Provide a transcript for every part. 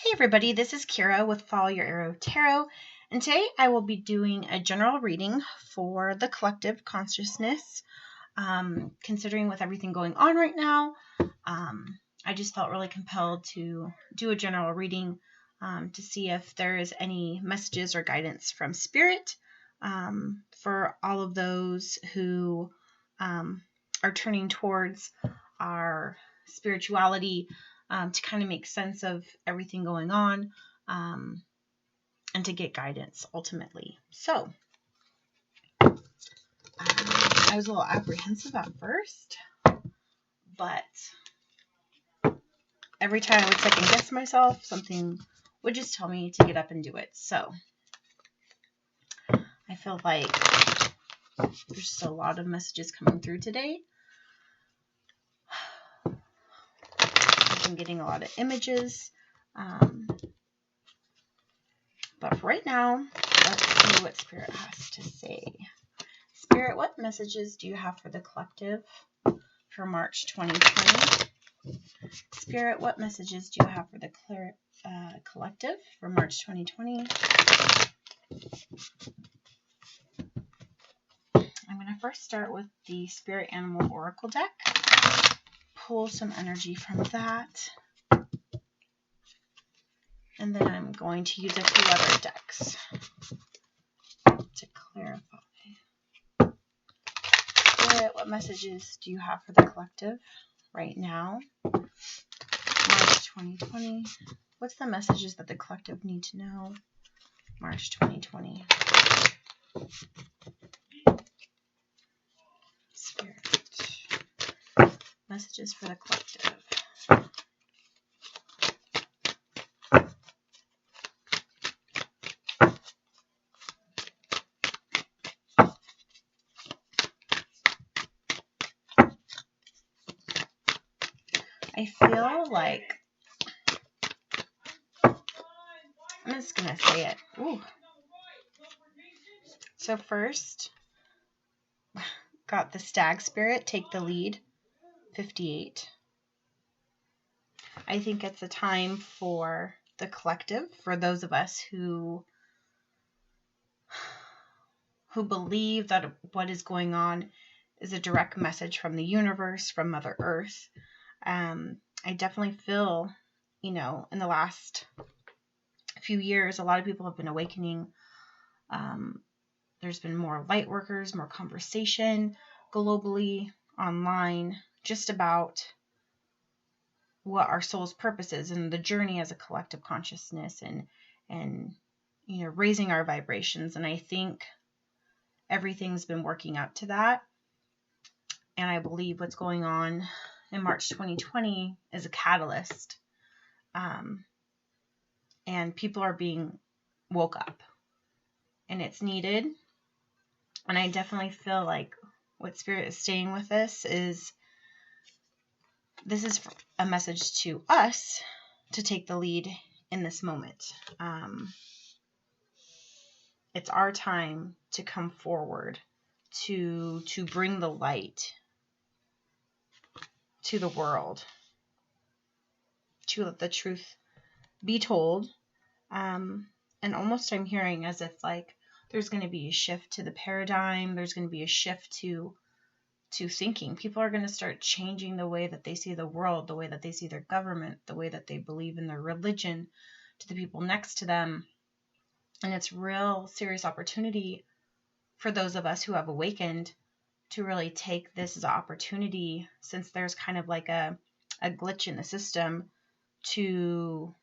Hey everybody, this is Kira with Follow Your Arrow Tarot, and today I will be doing a general reading for the collective consciousness. Considering with everything going on right now, I just felt really compelled to do a general reading to see if there is any messages or guidance from Spirit for all of those who are turning towards our spirituality, to kind of make sense of everything going on, and to get guidance ultimately. So I was a little apprehensive at first, but every time I would second guess myself, something would just tell me to get up and do it. So I feel like there's just a lot of messages coming through today. I've been getting a lot of images. But for right now, let's see what Spirit has to say. Spirit, what messages do you have for the collective for March 2020? Spirit, what messages do you have for the collective for March 2020? I'm going to first start with the Spirit Animal Oracle deck. Pull some energy from that. And then I'm going to use a few other decks to clarify. Spirit, what messages do you have for the collective right now, March 2020? What's the messages that the collective need to know, March 2020? Spirit, messages for the collective. I feel like, I'm just going to say it. Ooh. So first, got the Stag Spirit, take the lead, 58. I think it's a time for the collective, for those of us who believe that what is going on is a direct message from the universe, from Mother Earth. I definitely feel, in the last few years, a lot of people have been awakening. There's been more light workers, more conversation globally, online, just about what our soul's purpose is and the journey as a collective consciousness, and raising our vibrations. And I think everything's been working up to that. And I believe what's going on in March 2020 is a catalyst. And people are being woke up. And it's needed. And I definitely feel like what Spirit is saying with this is a message to us to take the lead in this moment. It's our time to come forward, to bring the light to the world, to let the truth be told. And almost I'm hearing as if like there's going to be a shift to the paradigm. There's going to be a shift to thinking. People are going to start changing the way that they see the world, the way that they see their government, the way that they believe in their religion, to the people next to them. And it's real serious opportunity for those of us who have awakened to really take this as an opportunity, since there's kind of like a glitch in the system, to,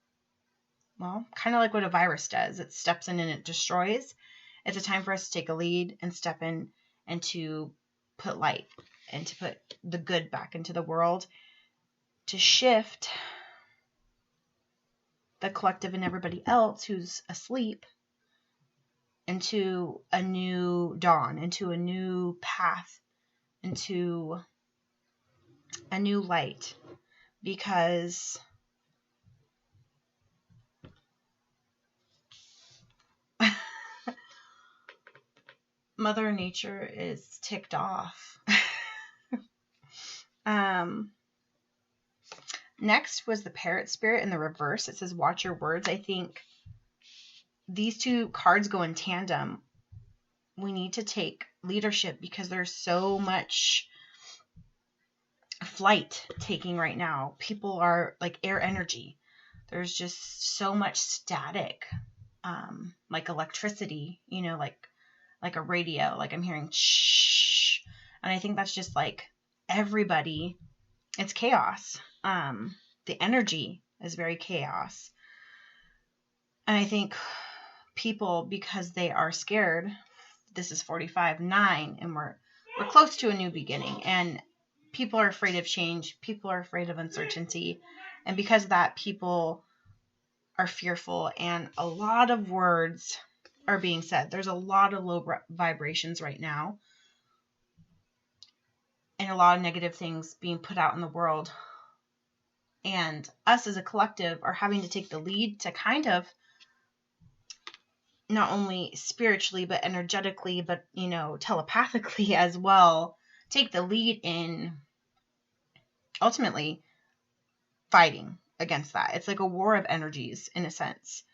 well, kind of like what a virus does. It steps in and it destroys. It's a time for us to take a lead and step in and to put light and to put the good back into the world, to shift the collective and everybody else who's asleep into a new dawn, into a new path, into a new light. Because Mother Nature is ticked off. Next was the Parrot Spirit in the reverse. It says, watch your words. I think these two cards go in tandem. We need to take leadership because there's so much flight taking right now. People are like air energy. There's just so much static, like electricity, you know, like a radio, like I'm hearing shh. And I think that's just like everybody, it's chaos. The energy is very chaos. And I think people, because they are scared, this is 45-9, and we're close to a new beginning, and people are afraid of change. People are afraid of uncertainty. And because of that, people are fearful, and a lot of words are being said. There's a lot of low vibrations right now, and a lot of negative things being put out in the world. And us as a collective are having to take the lead to kind of not only spiritually, but energetically, but, you know, telepathically as well, take the lead in ultimately fighting against that. It's like a war of energies in a sense.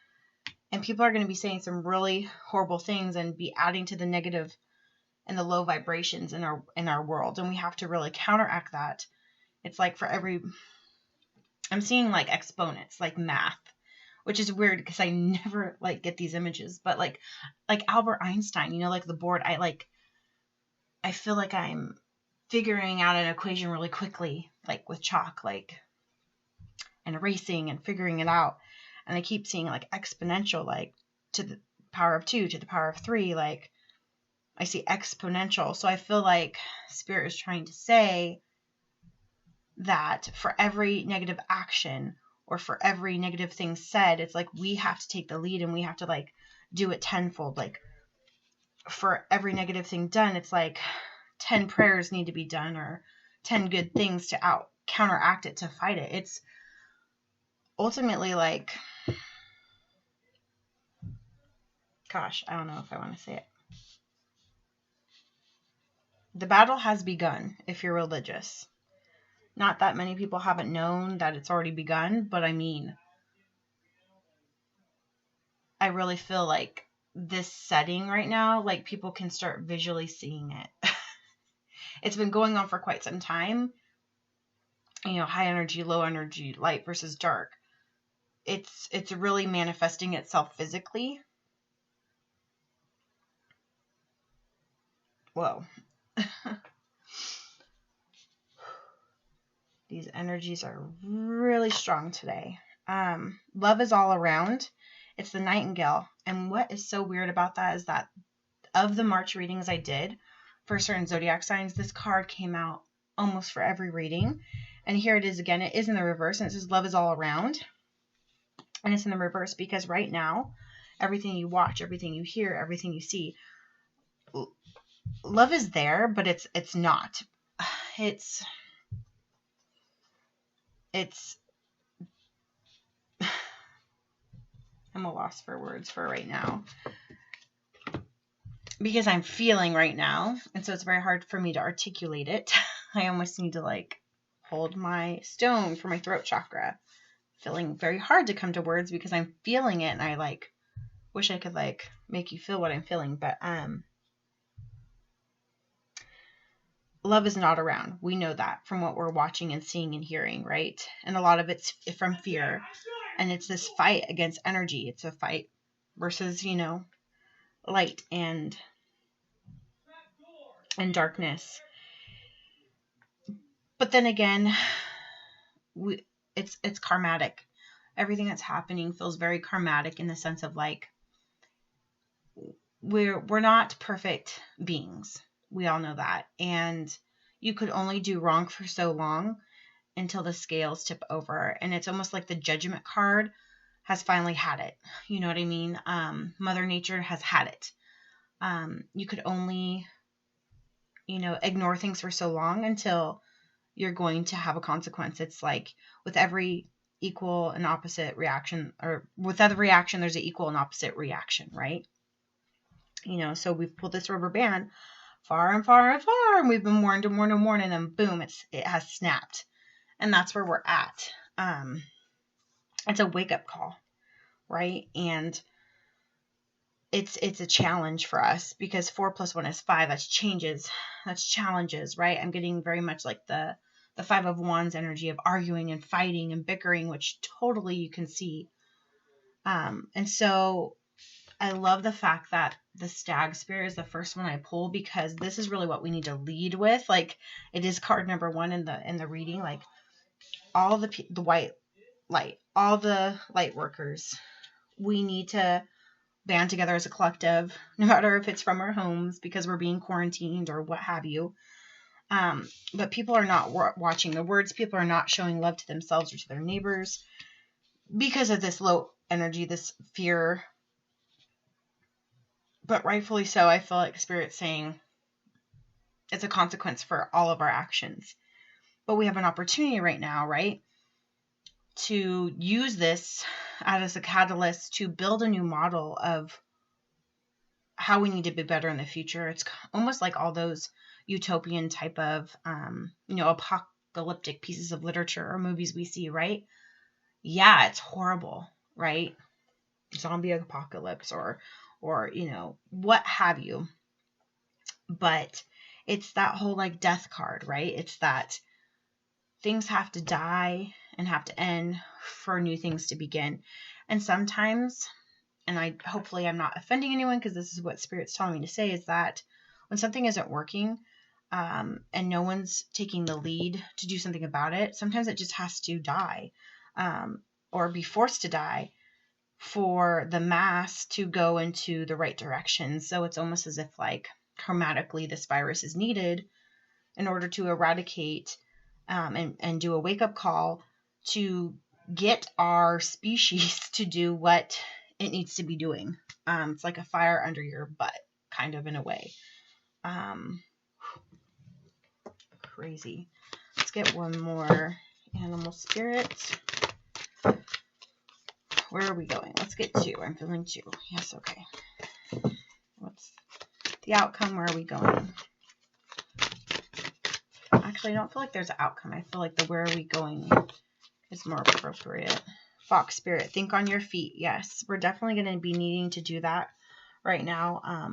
And people are going to be saying some really horrible things and be adding to the negative and the low vibrations in our world. And we have to really counteract that. It's like for every, I'm seeing like exponents, like math, which is weird because I never like get these images, but like Albert Einstein, you know, like the board, I feel like I'm figuring out an equation really quickly, like with chalk, like, and erasing and figuring it out. And I keep seeing like exponential, like to the power of 2, to the power of 3, like I see exponential. So I feel like Spirit is trying to say that for every negative action or for every negative thing said, it's like we have to take the lead and we have to like do it tenfold. Like for every negative thing done, it's like 10 prayers need to be done, or 10 good things to counteract it, to fight it. It's ultimately like, gosh, I don't know if I want to say it. The battle has begun if you're religious. Not that many people haven't known that it's already begun, but I mean, I really feel like this setting right now, like people can start visually seeing it. It's been going on for quite some time. You know, high energy, low energy, light versus dark. It's really manifesting itself physically. Whoa. These energies are really strong today. Love is all around. It's the Nightingale. And what is so weird about that is that of the March readings I did for certain zodiac signs, this card came out almost for every reading. And here it is again. It is in the reverse, and it says love is all around. And it's in the reverse because right now, everything you watch, everything you hear, everything you see, love is there, but it's not. It's I'm a loss for words for right now because I'm feeling right now, and so it's very hard for me to articulate it. I almost need to like hold my stone for my throat chakra. Feeling very hard to come to words because I'm feeling it, and I like wish I could like make you feel what I'm feeling, but love is not around. We know that from what we're watching and seeing and hearing, right? And a lot of it's from fear. And it's this fight against energy. It's a fight versus, you know, light and darkness. But then again, it's karmatic. Everything that's happening feels very karmatic in the sense of like we're not perfect beings. We all know that. And you could only do wrong for so long until the scales tip over. And it's almost like the Judgment card has finally had it. You know what I mean? Mother Nature has had it. You could only, you know, ignore things for so long until you're going to have a consequence. It's like with every equal and opposite reaction, or with every reaction, there's an equal and opposite reaction, right? You know, so we've pulled this rubber band far and far and far, and we've been warned and warned and warned, and then boom, it has snapped. And that's where we're at. it's a wake-up call, right? And it's a challenge for us, because 4 + 1 is 5. That's changes, that's challenges, right? I'm getting very much like the 5 of Wands energy of arguing and fighting and bickering, which totally you can see. And so I love the fact that the Stag Spirit is the first one I pull, because this is really what we need to lead with. Like, it is card number 1 in the reading. Like, all the white light, all the light workers, we need to band together as a collective, no matter if it's from our homes because we're being quarantined or what have you. But people are not watching the words. People are not showing love to themselves or to their neighbors because of this low energy, this fear. But rightfully so, I feel like Spirit's saying it's a consequence for all of our actions. But we have an opportunity right now, right, to use this as a catalyst to build a new model of how we need to be better in the future. It's almost like all those utopian type of, apocalyptic pieces of literature or movies we see, right? Yeah, it's horrible, right? Zombie apocalypse or what have you. But it's that whole like death card, right? It's that things have to die and have to end for new things to begin. And sometimes, and hopefully I'm not offending anyone, because this is what Spirit's telling me to say, is that when something isn't working, and no one's taking the lead to do something about it, sometimes it just has to die, or be forced to die for the mass to go into the right direction. So it's almost as if like chromatically this virus is needed in order to eradicate, and do a wake-up call to get our species to do what it needs to be doing. It's like a fire under your butt, kind of, in a way. Crazy. Let's get one more animal spirit. Where are we going? Let's get 2. I'm feeling 2. Yes, okay. What's the outcome? Where are we going? Actually, I don't feel like there's an outcome. I feel like the where are we going is more appropriate. Fox Spirit, think on your feet. Yes, we're definitely going to be needing to do that right now,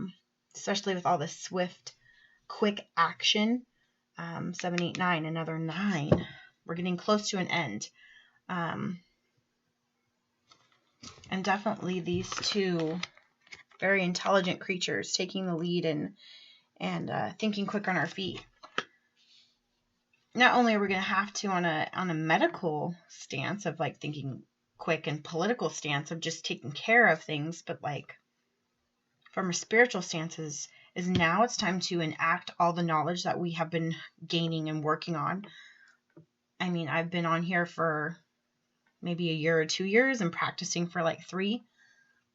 especially with all this swift, quick action. 7, 8, 9, another 9. We're getting close to an end. And definitely these 2 very intelligent creatures taking the lead and thinking quick on our feet. Not only are we going to have to on a medical stance of like thinking quick, and political stance of just taking care of things, but like from a spiritual stances is now it's time to enact all the knowledge that we have been gaining and working on. I mean, I've been on here for maybe a year or 2 years and practicing for like 3,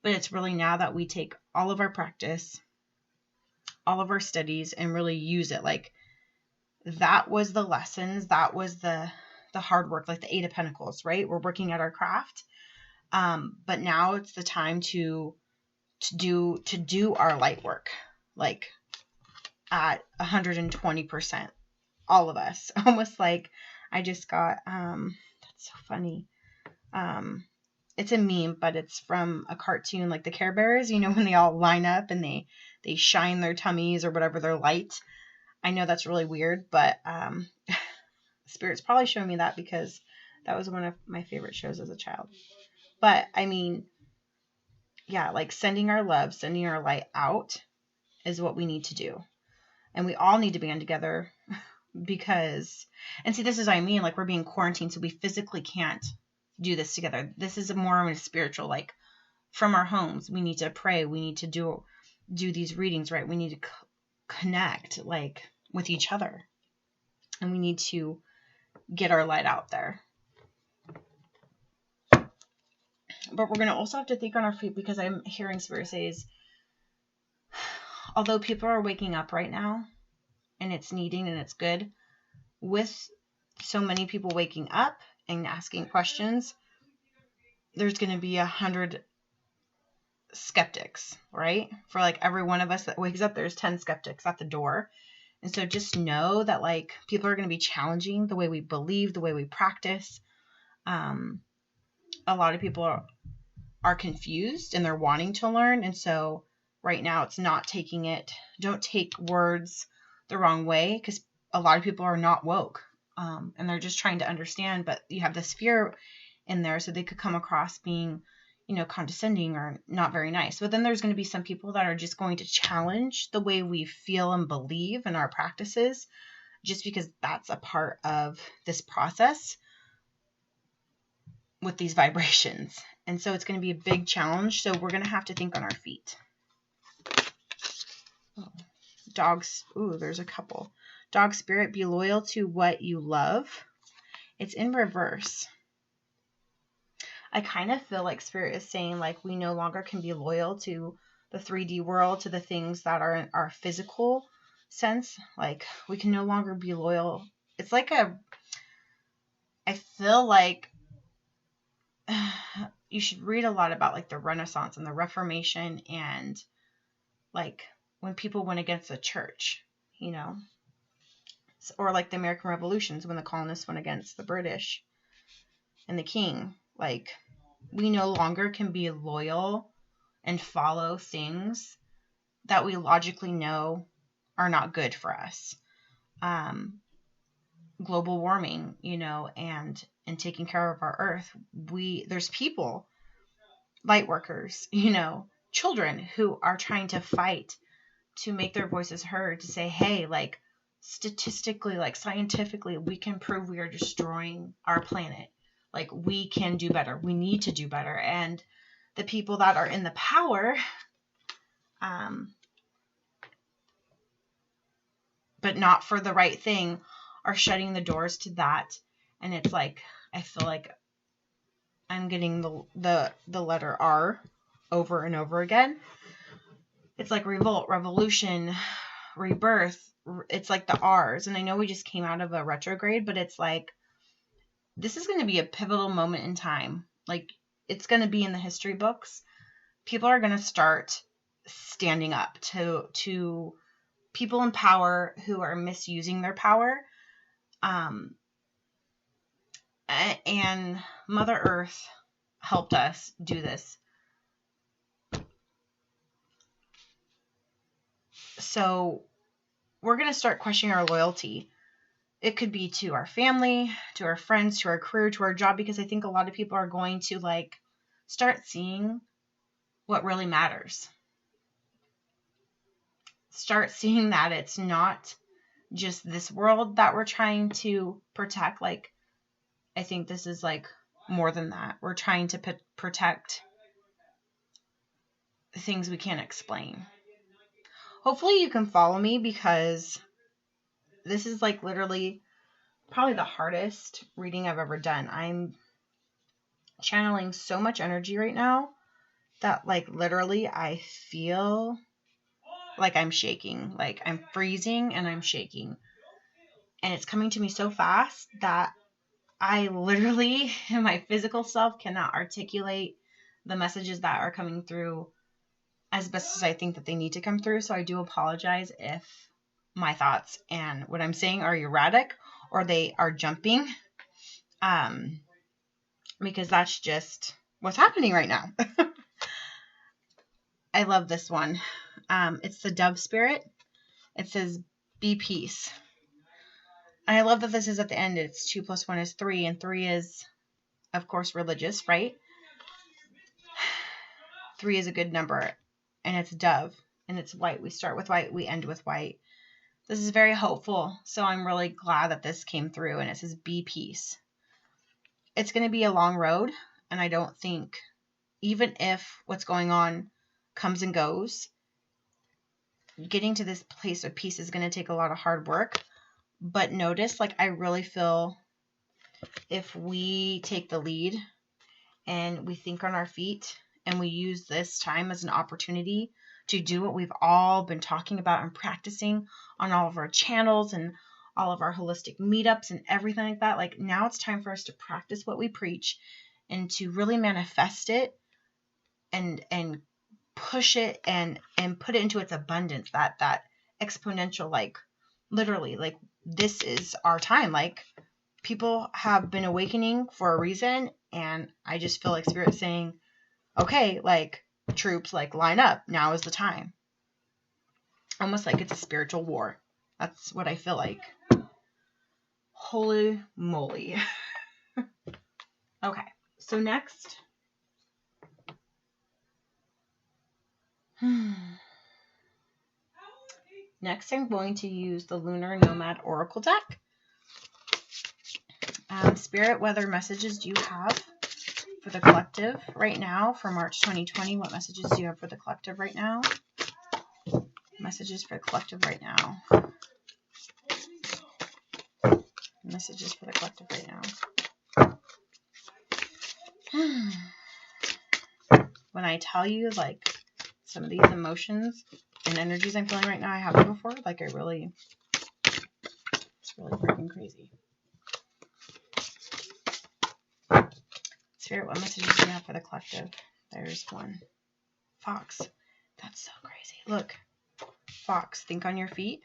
but it's really now that we take all of our practice, all of our studies, and really use it. Like, that was the lessons, that was the hard work, like the 8 of Pentacles, right? We're working at our craft. But now it's the time to do our light work, like at 120%, all of us. Almost like I just got, that's so funny. It's a meme, but it's from a cartoon, like the Care Bears, when they all line up and they shine their tummies or whatever, their light. I know that's really weird, but Spirit's probably showing me that because that was one of my favorite shows as a child. But I mean, yeah, like sending our love, sending our light out is what we need to do. And we all need to band together because, and see, this is what I mean, like we're being quarantined, so we physically can't do this together. This is more of a spiritual, like from our homes, we need to pray. We need to do these readings, right? We need to connect like with each other, and we need to get our light out there. But we're going to also have to think on our feet, because I'm hearing Spirit says, although people are waking up right now and it's needing and it's good, with so many people waking up and asking questions, there's going to be 100 skeptics, right? For like every one of us that wakes up, there's 10 skeptics at the door. And so just know that like people are going to be challenging the way we believe, the way we practice. A lot of people are confused and they're wanting to learn. And so right now it's not don't take words the wrong way, because a lot of people are not woke, and they're just trying to understand, but you have this fear in there, so they could come across being, condescending or not very nice. But then there's going to be some people that are just going to challenge the way we feel and believe in our practices, just because that's a part of this process with these vibrations. And so it's going to be a big challenge. So we're going to have to think on our feet. Oh, dogs. Ooh, there's a couple. Dog spirit, be loyal to what you love. It's in reverse. I kind of feel like spirit is saying, like, we no longer can be loyal to the 3D world, to the things that are in our physical sense. Like, we can no longer be loyal. It's like I feel like you should read a lot about like the Renaissance and the Reformation, and like when people went against the church, or like the American Revolutions when the colonists went against the British and the king. Like, we no longer can be loyal and follow things that we logically know are not good for us. Global warming, and taking care of our earth. There's people, light workers, children who are trying to fight to make their voices heard, to say, hey, like, statistically, like, scientifically, we can prove we are destroying our planet. Like, we can do better. We need to do better. And the people that are in the power, but not for the right thing, are shutting the doors to that. And it's like, I feel like I'm getting the letter R over and over again. It's like revolt, revolution, rebirth. It's like the R's. And I know we just came out of a retrograde, but it's like, this is going to be a pivotal moment in time. Like, it's going to be in the history books. People are going to start standing up to people in power who are misusing their power. And Mother Earth helped us do this. So we're going to start questioning our loyalty. It could be to our family, to our friends, to our career, to our job, because I think a lot of people are going to like start seeing what really matters. Start seeing that it's not just this world that we're trying to protect. Like, I think this is like more than that. We're trying to protect things we can't explain. Hopefully you can follow me, because this is like literally probably the hardest reading I've ever done. I'm channeling so much energy right now that like literally I feel like I'm shaking, like I'm freezing and I'm shaking. And it's coming to me so fast that I literally, in my physical self, cannot articulate the messages that are coming through as best as I think that they need to come through. So I do apologize if my thoughts and what I'm saying are erratic or they are jumping, because that's just what's happening right now. I love this one. It's the dove spirit. It says, be peace. And I love that this is at the end. It's 2 + 1 is 3, and 3 is, of course, religious, right? 3 is a good number, and it's dove, and it's white. We start with white, we end with white. This is very hopeful, so I'm really glad that this came through, and it says, be peace. It's going to be a long road, and I don't think, even if what's going on comes and goes, getting to this place of peace is going to take a lot of hard work. But notice, like, I really feel if we take the lead and we think on our feet and we use this time as an opportunity to do what we've all been talking about and practicing on all of our channels and all of our holistic meetups and everything like that, like, now it's time for us to practice what we preach and to really manifest it and push it and put it into its abundance, that exponential, like, literally, like, this is our time. Like, people have been awakening for a reason, and I just feel like Spirit saying, okay, like, troops, like, line up. Now is the time. Almost like it's a spiritual war. That's what I feel like. Holy moly. Okay, so next. Next, I'm going to use the Lunar Nomad Oracle deck. Spirit, what other messages do you have for the collective right now for March 2020? What messages do you have for the collective right now? Messages for the collective right now. Messages for the collective right now. When I tell you, like, some of these emotions and energies I'm feeling right now, I haven't before. Like, it's really freaking crazy. Spirit, what messages do you have for the collective? There's one. Fox. That's so crazy. Look. Fox, think on your feet.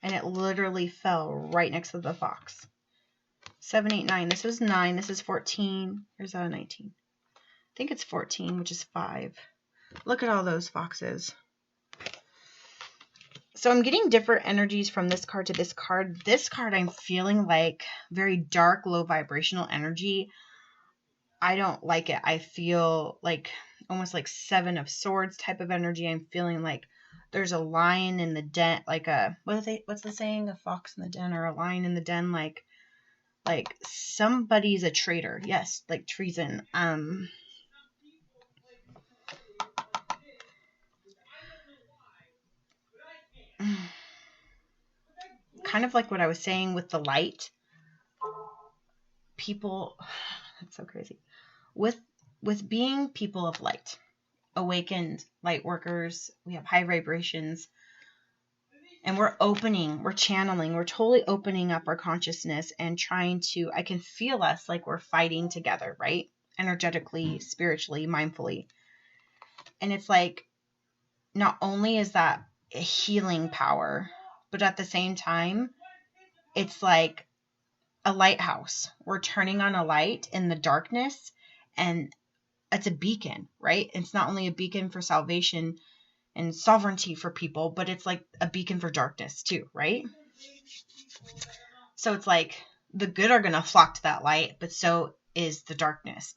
And it literally fell right next to the fox. 7, 8, 9. This is 9. This is 14. Here's a 19. I think it's 14, which is 5. Look at all those foxes. So I'm getting different energies from this card to this card. This card I'm feeling like very dark, low vibrational energy. I don't like it. I feel like almost like 7 of Swords type of energy. I'm feeling like there's a lion in the den, like a, what's the saying? A fox in the den, or a lion in the den, like somebody's a traitor. Yes, like treason. Kind of like what I was saying with the light. People, that's so crazy. With being people of light, awakened light workers, we have high vibrations, and we're channeling, we're totally opening up our consciousness and trying to, I can feel us like we're fighting together, right? Energetically, spiritually, mindfully. And it's like, not only is that a healing power, but at the same time, it's like a lighthouse. We're turning on a light in the darkness, and it's a beacon, right? It's not only a beacon for salvation and sovereignty for people, but it's like a beacon for darkness too, right? So it's like the good are going to flock to that light, but so is the darkness,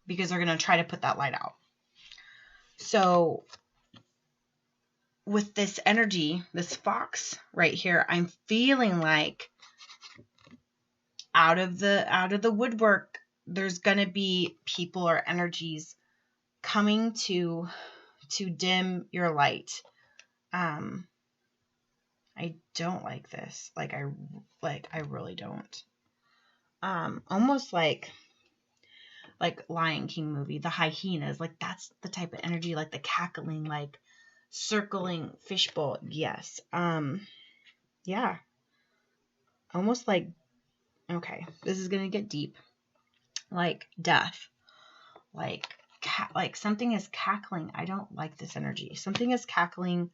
because they're going to try to put that light out. So with this energy, this fox right here, I'm feeling like out of the woodwork, there's going to be people or energies coming to dim your light. I don't like this. I really don't. Almost like Lion King movie, the hyenas, like that's the type of energy, like the cackling, like circling fishbowl. Yes. Yeah. Almost like, okay, this is going to get deep. Like death. Like something is cackling. I don't like this energy. Something is cackling.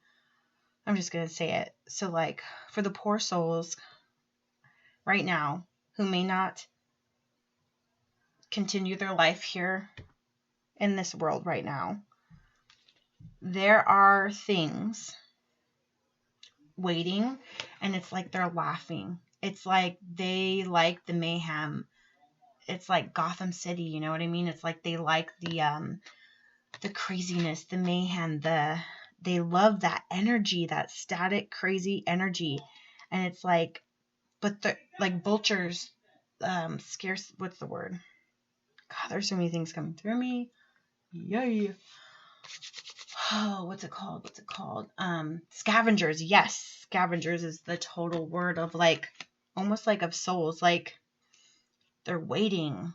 I'm just going to say it. So like for the poor souls right now who may not continue their life here in this world right now, there are things waiting, and it's like they're laughing. It's like they like the mayhem. It's like Gotham City, you know what I mean? It's like they like the craziness, the mayhem, they love that energy, that static, crazy energy. And it's like, but the like vultures, scarce, what's the word? God, there's so many things coming through me. Yay. Oh, what's it called? Scavengers. Yes, scavengers is the total word of like, almost like of souls. Like they're waiting.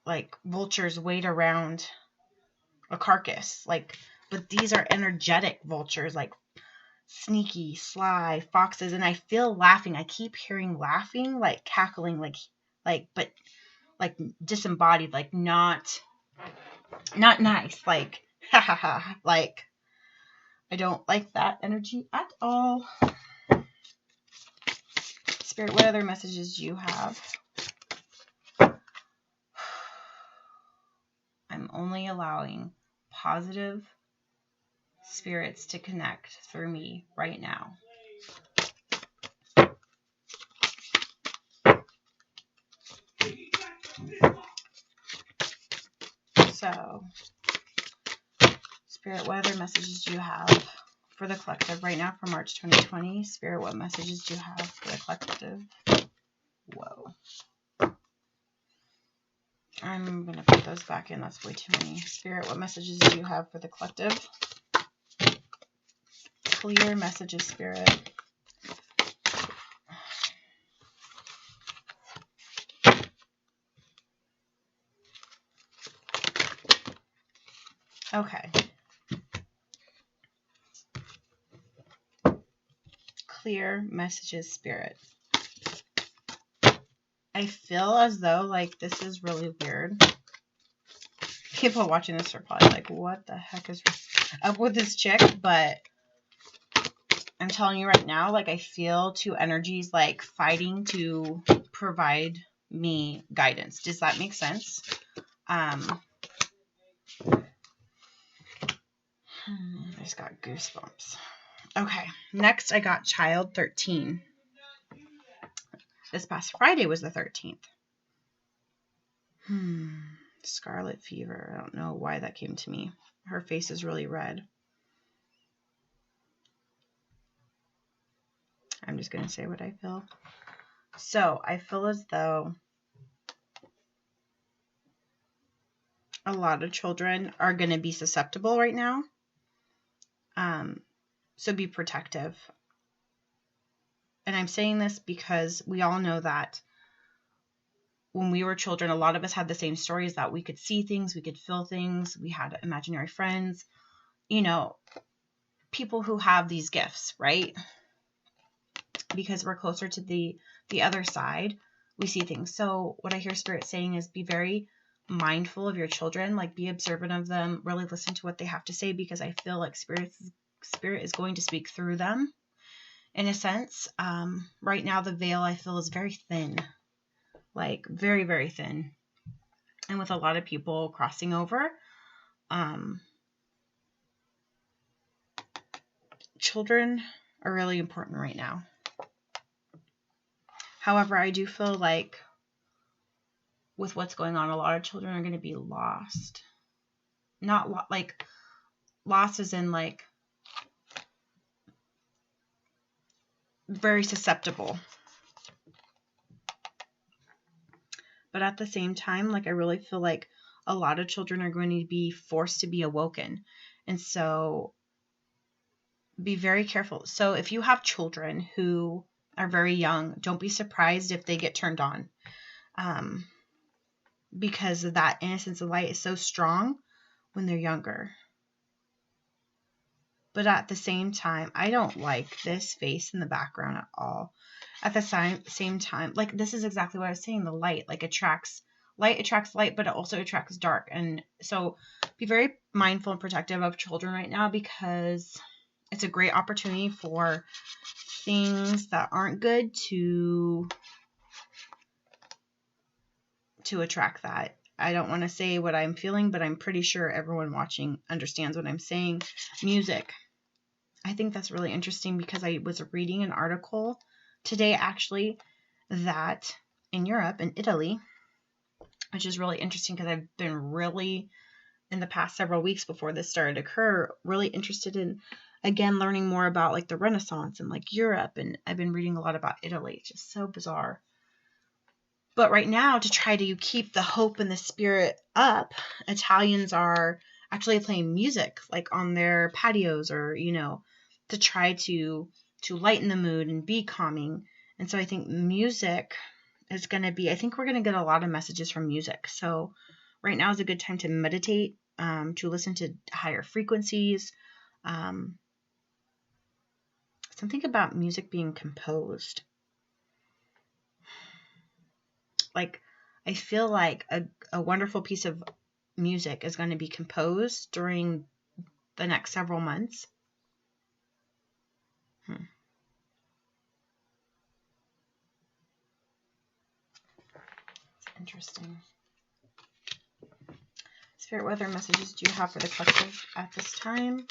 Like vultures wait around a carcass. Like, but these are energetic vultures, like sneaky, sly foxes. And I feel laughing. I keep hearing laughing, like cackling, but like disembodied, like not nice, like ha ha ha, like I don't like that energy at all. Spirit, what other messages do you have? I'm only allowing positive spirits to connect through me right now. So, Spirit, what other messages do you have for the collective right now for March 2020? Spirit, what messages do you have for the collective? Whoa. I'm going to put those back in. That's way too many. Spirit, what messages do you have for the collective? Clear messages, Spirit. Okay. Clear messages, Spirit. I feel as though, like, this is really weird. People watching this are probably like, what the heck is up with this chick? But I'm telling you right now, like, I feel two energies, like, fighting to provide me guidance. Does that make sense? I just got goosebumps. Okay, next I got Child 13. This past Friday was the 13th. Scarlet fever. I don't know why that came to me. Her face is really red. I'm just going to say what I feel. So I feel as though a lot of children are going to be susceptible right now. So be protective. And I'm saying this because we all know that when we were children, a lot of us had the same stories, that we could see things, we could feel things, we had imaginary friends, you know, people who have these gifts, right? Because we're closer to the other side, we see things. So what I hear Spirit saying is be very mindful of your children, like be observant of them, really listen to what they have to say, because I feel like Spirit is going to speak through them in a sense. Right now the veil I feel is very thin, like very, very thin. And with a lot of people crossing over, children are really important right now. However, I do feel like with what's going on, a lot of children are going to be lost. Not like lost as in like very susceptible. But at the same time, like I really feel like a lot of children are going to be forced to be awoken. And so be very careful. So if you have children who are very young, don't be surprised if they get turned on. Because of that innocence of light is so strong when they're younger. But at the same time, I don't like this face in the background at all. At the same time, like this is exactly what I was saying. The light attracts light, but it also attracts dark. And so be very mindful and protective of children right now, because it's a great opportunity for things that aren't good to attract that. I don't want to say what I'm feeling, but I'm pretty sure everyone watching understands what I'm saying. Music. I think that's really interesting, because I was reading an article today actually that in Europe, in Italy, which is really interesting because I've been really, in the past several weeks before this started to occur, really interested in, again, learning more about like the Renaissance and like Europe. And I've been reading a lot about Italy. It's just so bizarre. But right now, to try to keep the hope and the spirit up, Italians are actually playing music like on their patios, or, you know, to try to lighten the mood and be calming. And so I think music is going to be, I think we're going to get a lot of messages from music. So right now is a good time to meditate, to listen to higher frequencies. Something about music being composed. Like, I feel like a wonderful piece of music is going to be composed during the next several months. Interesting. Spirit, what other messages do you have for the collective at this time?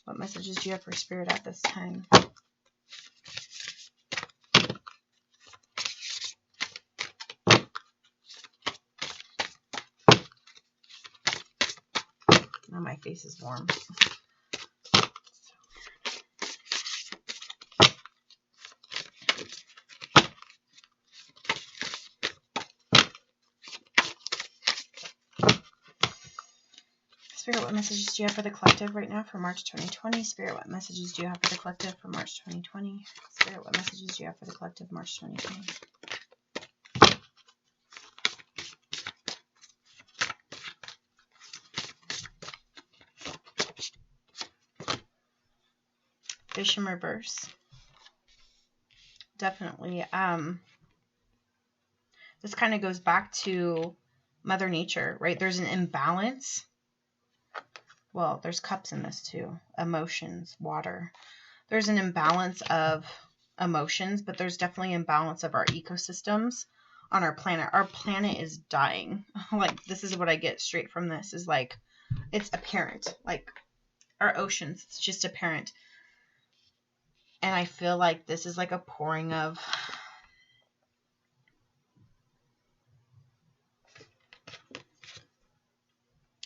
What messages do you have for Spirit at this time? Oh, my face is warm. Spirit, what messages do you have for the collective right now for March 2020? Spirit, what messages do you have for the collective for March 2020? Spirit, what messages do you have for the collective March 2020? Fish in reverse. Definitely. This kind of goes back to Mother Nature, right? There's an imbalance. Well, there's cups in this too. Emotions, water. There's an imbalance of emotions, but there's definitely an imbalance of our ecosystems on our planet. Our planet is dying. Like, this is what I get straight from this, is like, it's apparent. Like, our oceans, it's just apparent. And I feel like this is like a pouring of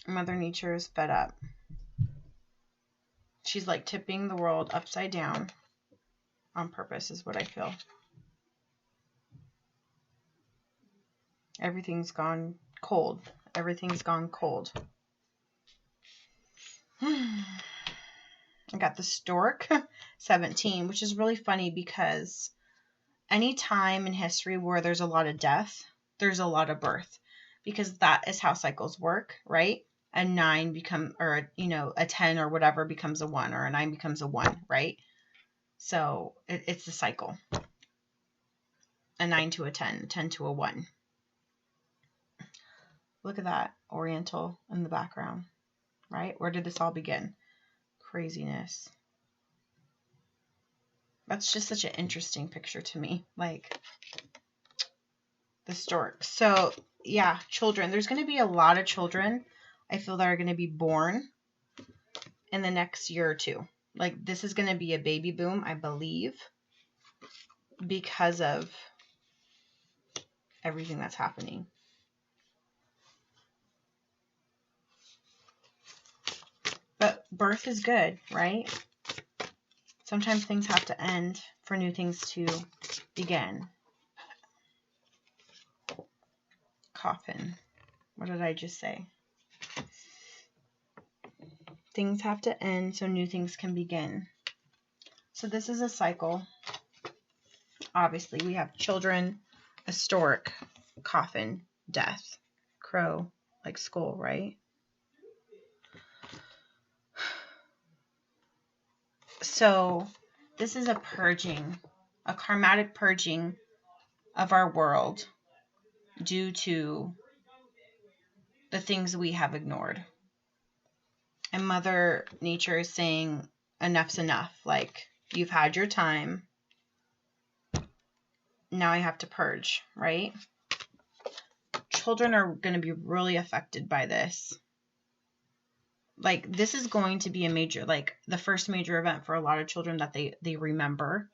Mother Nature is fed up. She's like tipping the world upside down on purpose, is what I feel. Everything's gone cold. Everything's gone cold. I got the Stork 17, which is really funny because any time in history where there's a lot of death, there's a lot of birth, because that is how cycles work, right? A 9 become, or a 10 or whatever becomes a 1, or a 9 becomes a 1, right? So it's the cycle. A 9 to a 10, a 10 to a 1. Look at that Oriental in the background, right? Where did this all begin? Craziness. That's just such an interesting picture to me, like the stork. So yeah, children. There's going to be a lot of children, I feel, that are going to be born in the next year or two. Like, this is going to be a baby boom, I believe, because of everything that's happening. But birth is good, right? Sometimes things have to end for new things to begin. Coffin. What did I just say? Things have to end so new things can begin. So this is a cycle. Obviously, we have children, a stork, coffin, death, crow, like skull, right? So this is a purging, a karmatic purging of our world due to the things we have ignored. And Mother Nature is saying, enough's enough. Like, you've had your time. Now I have to purge, right? Children are going to be really affected by this. Like, this is going to be a major, like, the first major event for a lot of children that they remember.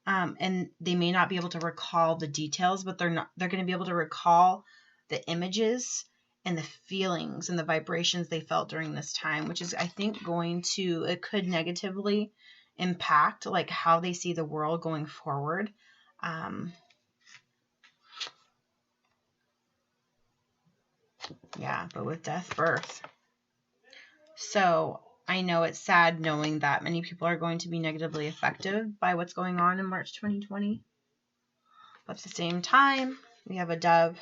And they may not be able to recall the details, but they're going to be able to recall the images and the feelings and the vibrations they felt during this time, which is, I think, it could negatively impact, like, how they see the world going forward. Yeah, but with death, birth. So I know it's sad knowing that many people are going to be negatively affected by what's going on in March 2020. But at the same time, we have a dove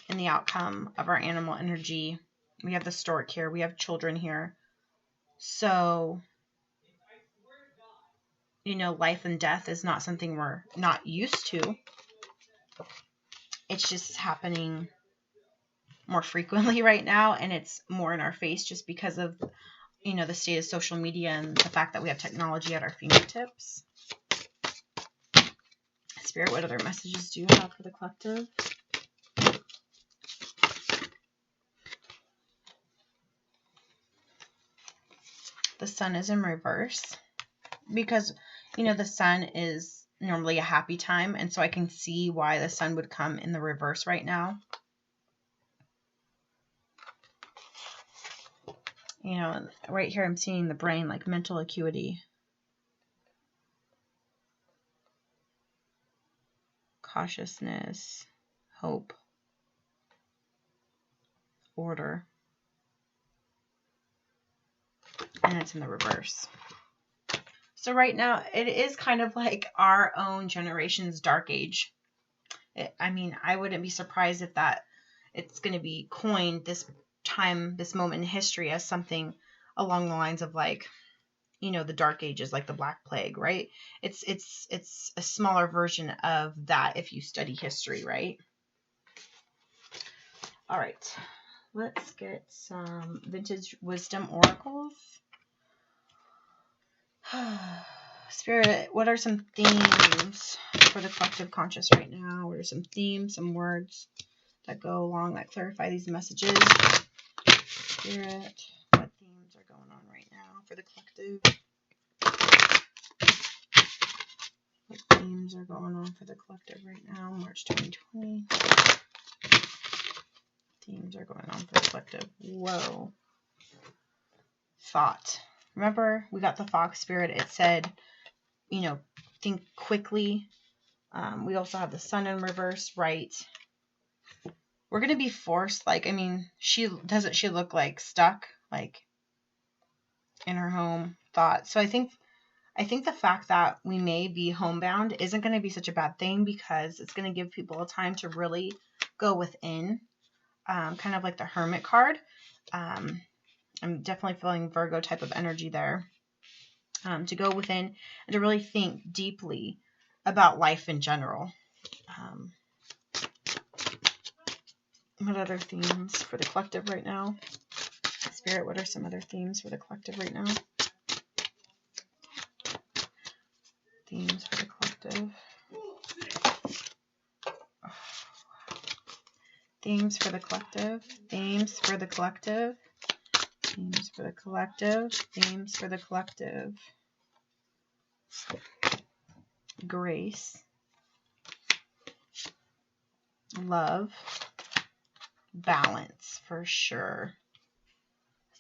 in the outcome of our animal energy. We have the stork here. We have children here. So, life and death is not something we're not used to. It's just happening more frequently right now, and it's more in our face just because of, the state of social media and the fact that we have technology at our fingertips. Spirit, what other messages do you have for the collective? The Sun is in reverse because, you know, the Sun is normally a happy time, and so I can see why the Sun would come in the reverse right now. You know, right here I'm seeing the brain, like mental acuity, cautiousness, hope, order, and it's in the reverse. So right now it is kind of like our own generation's dark age. I mean, I wouldn't be surprised if that it's going to be coined this time, this moment in history as something along the lines of like, you know, the Dark Ages, like the Black Plague, right? It's a smaller version of that if you study history, right? All right, let's get some vintage wisdom oracles. Spirit, what are some themes for the collective conscious right now? What are some themes, some words that go along that clarify these messages? Spirit, what themes are going on right now for the collective? What themes are going on for the collective right now, March 2020? Themes are going on for the collective. Whoa. Thought. Remember, we got the Fox Spirit. It said, you know, think quickly. We also have the Sun in reverse, right? We're going to be forced, like, I mean, she look like stuck, like, in her home? Thought. So I think the fact that we may be homebound isn't going to be such a bad thing because it's going to give people a time to really go within, kind of like the Hermit card. I'm definitely feeling Virgo type of energy there, to go within and to really think deeply about life in general. What other themes for the collective right now? Spirit, what are some other themes for the collective right now? Themes for the collective. Themes for the collective. Themes for the collective. Themes for the collective. Themes for the collective. Grace. Love. Balance, for sure.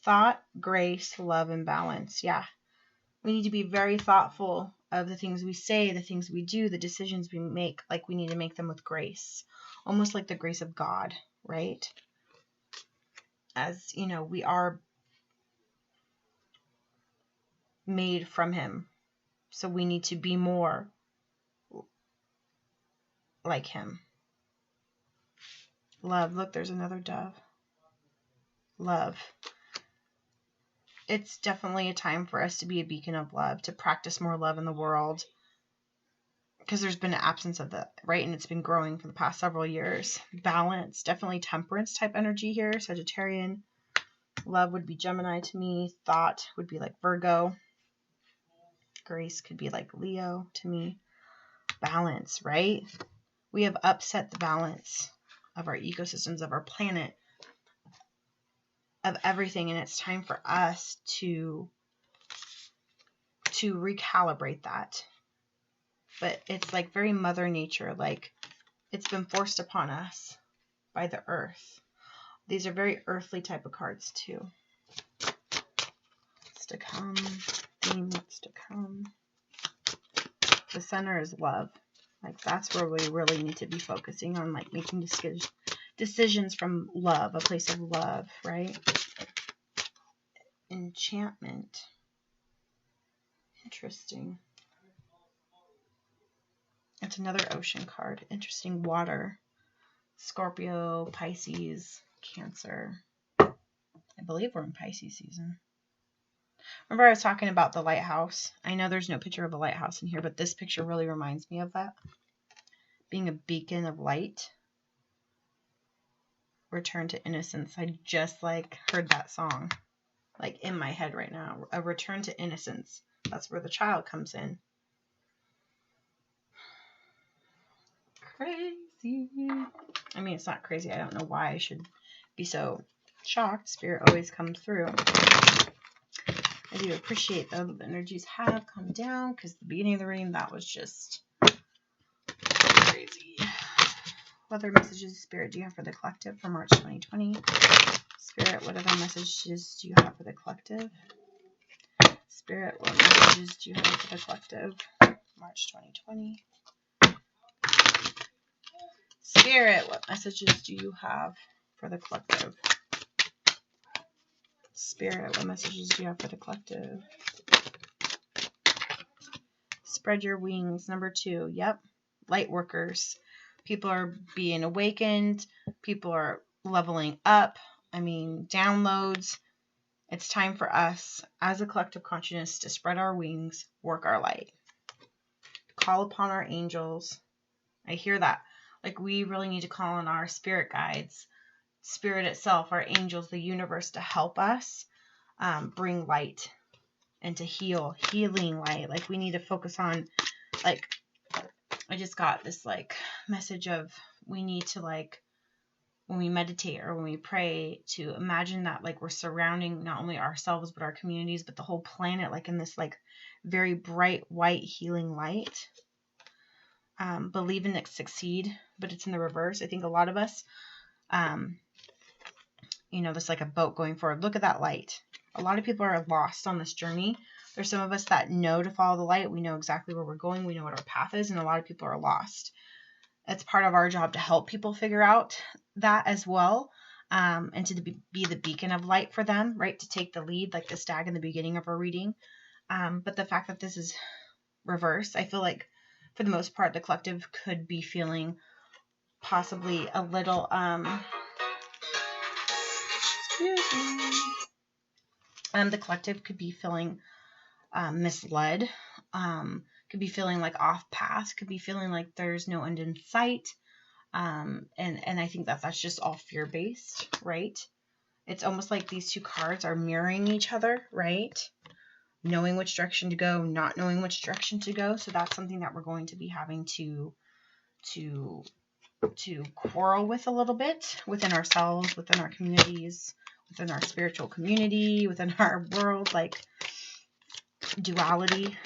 Thought, grace, love, and balance. Yeah. We need to be very thoughtful of the things we say, the things we do, the decisions we make. Like, we need to make them with grace. Almost like the grace of God, right? As, you know, we are made from Him. So we need to be more like Him. Love. Look, there's another dove. Love. It's definitely a time for us to be a beacon of love, to practice more love in the world. Because there's been an absence of that, right? And it's been growing for the past several years. Balance. Definitely temperance type energy here. Sagittarian. Love would be Gemini to me. Thought would be like Virgo. Grace could be like Leo to me. Balance, right? We have upset the balance of our ecosystems, of our planet, of everything, and it's time for us to recalibrate that. But it's like very Mother Nature, like it's been forced upon us by the earth. These are very earthly type of cards too. What's to come? Theme, what's to come? The center is love. Like that's where we really need to be focusing on, like making decisions from love, a place of love, right? Enchantment. Interesting. It's another ocean card. Interesting. Water. Scorpio, Pisces, Cancer. I believe we're in Pisces season. Remember I was talking about the lighthouse? I know there's no picture of a lighthouse in here, but this picture really reminds me of that. Being a beacon of light. Return to innocence. I just like heard that song like in my head right now. A return to innocence. That's where the child comes in. Crazy. I mean, it's not crazy. I don't know why I should be so shocked. Spirit always comes through. I do appreciate, though, that the energies have come down, because the beginning of the reading, that was just crazy. What other messages, Spirit, do you have for the collective for March 2020? Spirit, what other messages do you have for the collective? Spirit, what messages do you have for the collective? March 2020. Spirit, what messages do you have for the collective? Spirit, what messages do you have for the collective? Spread your wings. Number 2. Yep. Light workers. People are being awakened. People are leveling up. I mean, downloads. It's time for us as a collective consciousness to spread our wings, work our light. Call upon our angels. I hear that. Like, we really need to call on our spirit guides, spirit itself, our angels, the universe, to help us bring light and to healing light. Like, we need to focus on, like, I just got this, like, message of we need to, like, when we meditate or when we pray, to imagine that, like, we're surrounding not only ourselves but our communities, but the whole planet, like, in this, like, very bright white healing light. Believe in it, succeed, but it's in the reverse. I think a lot of us, there's like a boat going forward. Look at that light. A lot of people are lost on this journey. There's some of us that know to follow the light. We know exactly where we're going. We know what our path is, and a lot of people are lost. It's part of our job to help people figure out that as well, and to be the beacon of light for them, right? To take the lead, like the stag in the beginning of our reading. But the fact that this is reverse, I feel like for the most part, the collective could be feeling possibly a little, the collective could be feeling misled, could be feeling like off path, could be feeling like there's no end in sight. And I think that's just all fear-based, right? It's almost like these two cards are mirroring each other, right? Knowing which direction to go, not knowing which direction to go. So that's something that we're going to be having to quarrel with a little bit within ourselves, within our communities, within our spiritual community, within our world, like duality.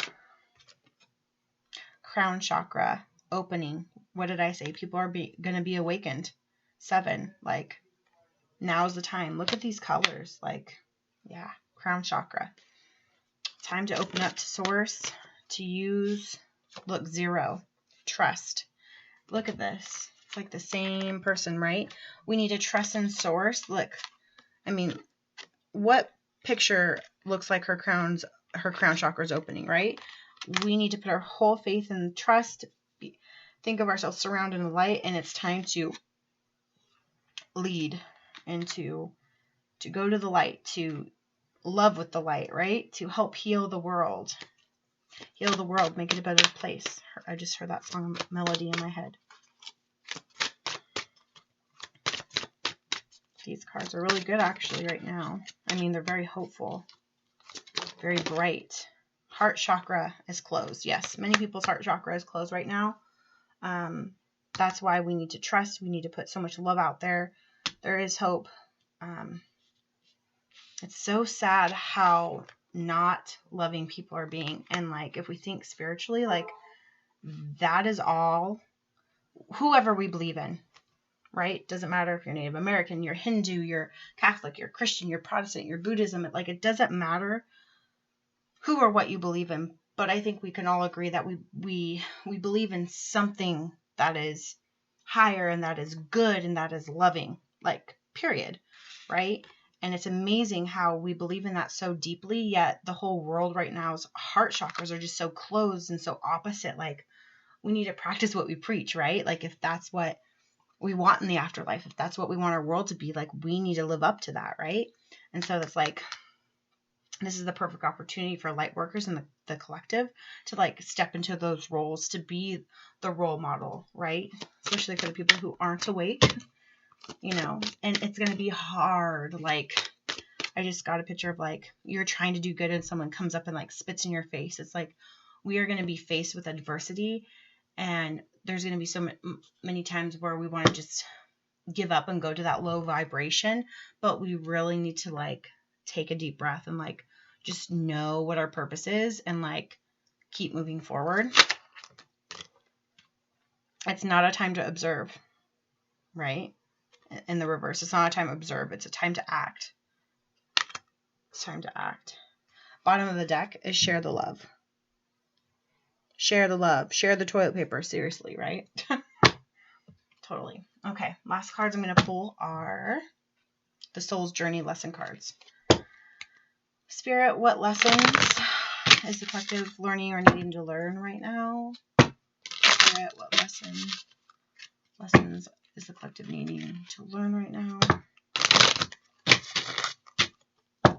Crown chakra opening. What did I say? People are going to be awakened. 7, like, now's the time. Look at these colors. Like, yeah, crown chakra. Time to open up to source, to use. Look, 0, trust. Look at this. It's like the same person, right? We need to trust in source. Look, I mean, what picture looks like her crown chakra is opening, right? We need to put our whole faith and trust. Think of ourselves surrounded in the light, and it's time to lead and to go to the light, to love with the light, right? To help heal the world. Heal the world, make it a better place. I just heard that song melody in my head. These cards are really good actually right now. I mean, they're very hopeful, very bright. Heart chakra is closed. Yes, many people's heart chakra is closed right now. That's why we need to trust. We need to put so much love out there. There is hope. It's so sad how not loving people are being. And like, if we think spiritually, like, that is all, whoever we believe in, right? Doesn't matter if you're Native American, you're Hindu, you're Catholic, you're Christian, you're Protestant, you're Buddhism. It doesn't matter who or what you believe in. But I think we can all agree that we believe in something that is higher and that is good and that is loving, like, period, right? And it's amazing how we believe in that so deeply, yet the whole world right now's heart chakras are just so closed and so opposite. Like, we need to practice what we preach, right? Like, if that's what we want in the afterlife, if that's what we want our world to be, like, we need to live up to that, right? And so it's like, this is the perfect opportunity for light workers in the collective to, like, step into those roles, to be the role model, right? Especially for the people who aren't awake, and it's going to be hard. Like, I just got a picture of, like, you're trying to do good and someone comes up and, like, spits in your face. It's like, we are going to be faced with adversity, and there's going to be so many times where we want to just give up and go to that low vibration, but we really need to, like, take a deep breath and, like, just know what our purpose is and like keep moving forward. It's not a time to observe, right? In the reverse, it's not a time to observe. It's a time to act. It's time to act. Bottom of the deck is share the love. Share the love. Share the toilet paper. Seriously, right? Totally. Okay, last cards I'm going to pull are the Soul's Journey lesson cards. Spirit, what lessons is the collective learning or needing to learn right now? Spirit, what lessons is the collective needing to learn right now?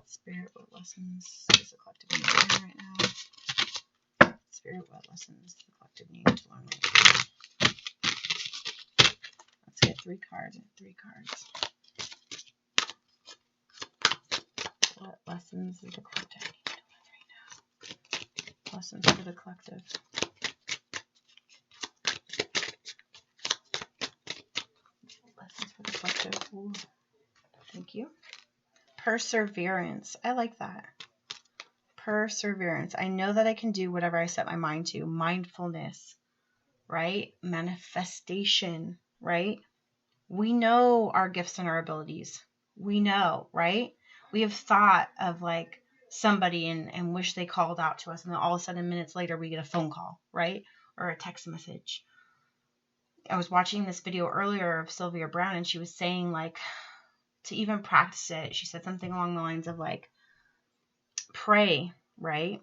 Spirit, what lessons is the collective needing to learn right now? Spirit, what lessons the collective needing to learn right now? Let's get 3 cards. 3 cards. What lessons is the collective needing to learn right now? Lessons for the collective. Lessons for the collective. Ooh. Thank you. Perseverance. I like that. Perseverance. I know that I can do whatever I set my mind to. Mindfulness, right? Manifestation, right? We know our gifts and our abilities. We know, right? We have thought of like somebody and wish they called out to us, and then all of a sudden minutes later we get a phone call, right? Or a text message. I was watching this video earlier of Sylvia Brown, and she was saying like to even practice it, she said something along the lines of like, pray, right?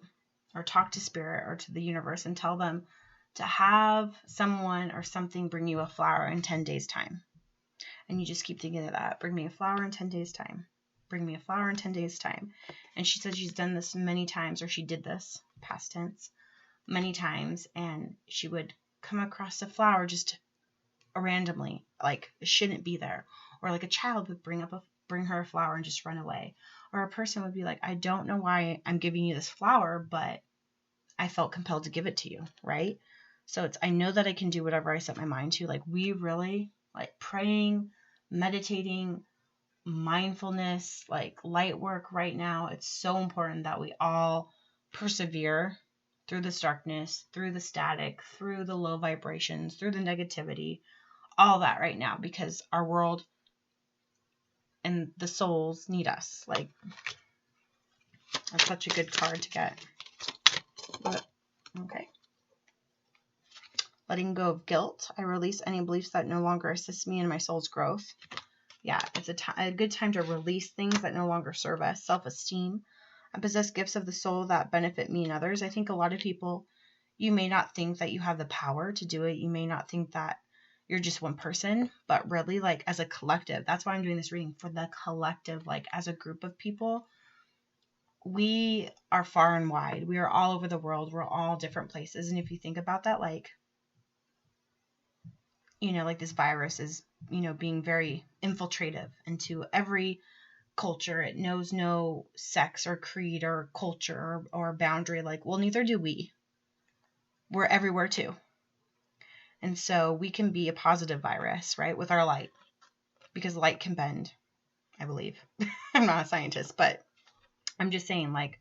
Or talk to spirit or to the universe and tell them to have someone or something bring you a flower in 10 days time. And you just keep thinking of that. Bring me a flower in 10 days time. Bring me a flower in 10 days time. And she said she's done this many times, or she did this, past tense, many times. And she would come across a flower just randomly, like it shouldn't be there. Or like a child would bring her a flower and just run away. Or a person would be like, I don't know why I'm giving you this flower, but I felt compelled to give it to you, right? So I know that I can do whatever I set my mind to. Like we really, like praying, meditating, mindfulness, like light work right now. It's so important that we all persevere through this darkness, through the static, through the low vibrations, through the negativity, all that right now, because our world and the souls need us. Like, that's such a good card to get. But, okay. Letting go of guilt. I release any beliefs that no longer assist me in my soul's growth. Yeah, it's a good time to release things that no longer serve us. Self-esteem. I possess gifts of the soul that benefit me and others. I think a lot of people, you may not think that you have the power to do it. You may not think that you're just one person, but really like as a collective, that's why I'm doing this reading, for the collective, like as a group of people, we are far and wide. We are all over the world. We're all different places. And if you think about that, like, you know, like this virus is, you know, being very infiltrative into every culture. It knows no sex or creed or culture or boundary. Like, well, neither do we. We're everywhere too. And so we can be a positive virus, right, with our light, because light can bend, I believe. I'm not a scientist, but I'm just saying, like,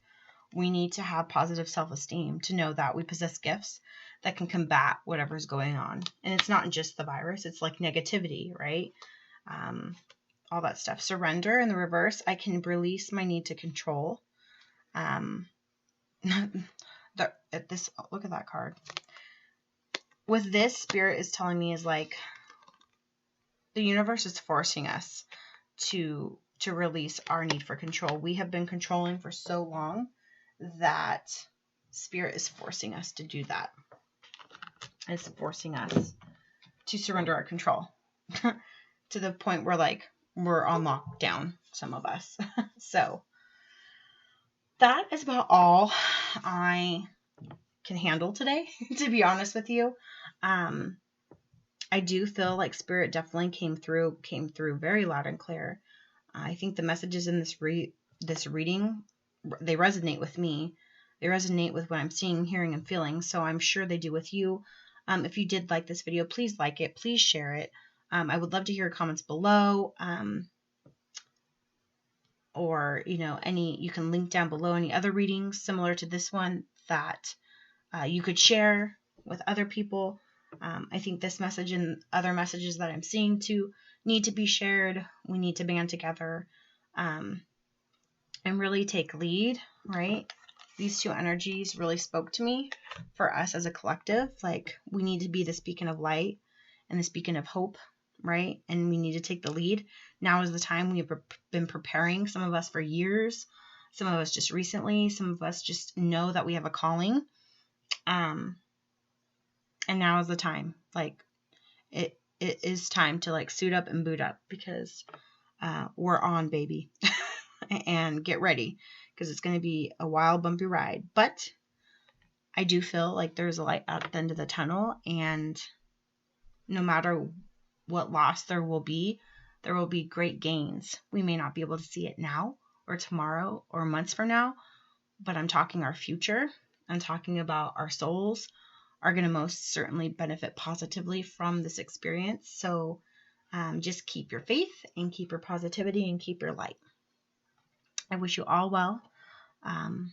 we need to have positive self-esteem to know that we possess gifts that can combat whatever's going on. And it's not just the virus, it's like negativity, right? All that stuff. Surrender in the reverse. I can release my need to control. Look at that card. With this, Spirit is telling me is like the universe is forcing us to release our need for control. We have been controlling for so long that Spirit is forcing us to do that. It's forcing us to surrender our control to the point where like we're on lockdown, some of us. So that is about all I can handle today, to be honest with you. I do feel like Spirit definitely came through very loud and clear. I think the messages in this reading, they resonate with me. They resonate with what I'm seeing, hearing, and feeling. So I'm sure they do with you. If you did like this video, please like it. Please share it. I would love to hear your comments below. or, you can link down below any other readings similar to this one that you could share with other people. I think this message and other messages that I'm seeing too need to be shared. We need to band together and really take lead, right? These two energies really spoke to me for us as a collective. Like, we need to be the beacon of light and the beacon of hope, right? And we need to take the lead. Now is the time. We have been preparing, some of us for years, some of us just recently, some of us just know that we have a calling. And now is the time. Like, it is time to like suit up and boot up, because we're on, baby. And get ready, because it's going to be a wild, bumpy ride. But I do feel like there's a light at the end of the tunnel, and no matter what loss there will be great gains. We may not be able to see it now or tomorrow or months from now, but I'm talking our future. I'm talking about our souls are going to most certainly benefit positively from this experience. So just keep your faith and keep your positivity and keep your light. I wish you all well, and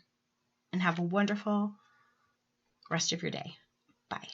have a wonderful rest of your day. Bye.